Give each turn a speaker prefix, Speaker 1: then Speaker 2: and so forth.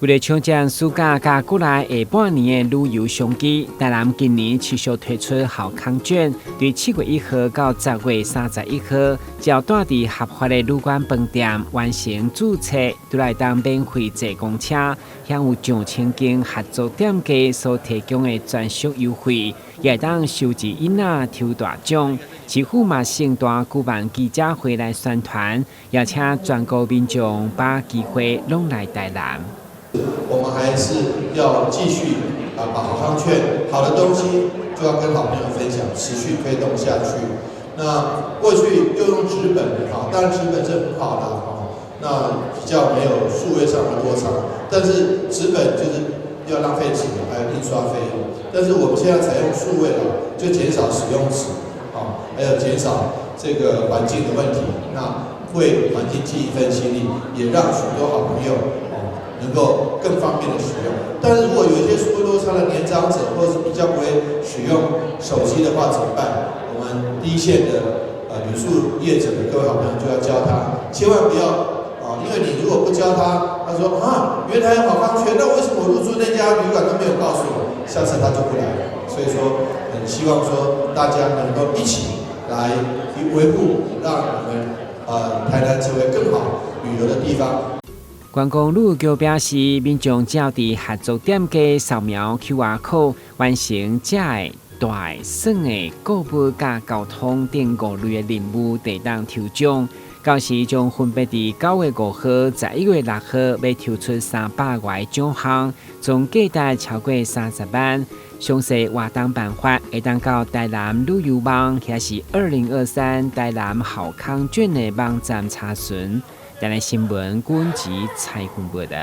Speaker 1: 为了抢占暑假加过来下半年的旅游商机，台南今年持续推出好康券，对7月1号到10月31号，只要带伫合法的旅馆饭店完成注册，就来当免费坐公车，享有上千间合作店家所提供的专属优惠，也当收集囡仔抽大奖。市府嘛盛大举办记者会来宣传，邀请全国民众把机会拢来台南。
Speaker 2: 我们还是要继续把好康券好的东西就要跟好朋友分享，持续推动下去。那过去就用纸本当然纸本是很好的那比较没有数位上的落差，但是纸本就是要浪费纸，还有印刷费用。但是我们现在采用数位就减少使用纸还有减少这个环境的问题，那为环境尽一份心力，也让许多好朋友能够更方便的使用。但是如果有一些数位落差的年长者，或者是比较不会使用手机的话，怎么办？我们第一线的旅宿业者的各位好朋友就要教他，千万不要因为你如果不教他，他说原来有好康券，那为什么我入住那家旅馆都没有告诉我？下次他就不来了。所以说，很希望说大家能够一起来维护，让我们台南成为更好旅游的地方。
Speaker 1: 观光旅游局表示，民众只要伫合作店家扫描 QR code， 完成这个大省的购物加交通等5类的任务，得当抽奖。到时将分别伫9月5号、11月6號要抽出300個獎項，總價值超過30萬。詳細活動辦法會當到台南旅遊網，或是2023台南好康券的網站查詢。台南新聞管及採訪報道。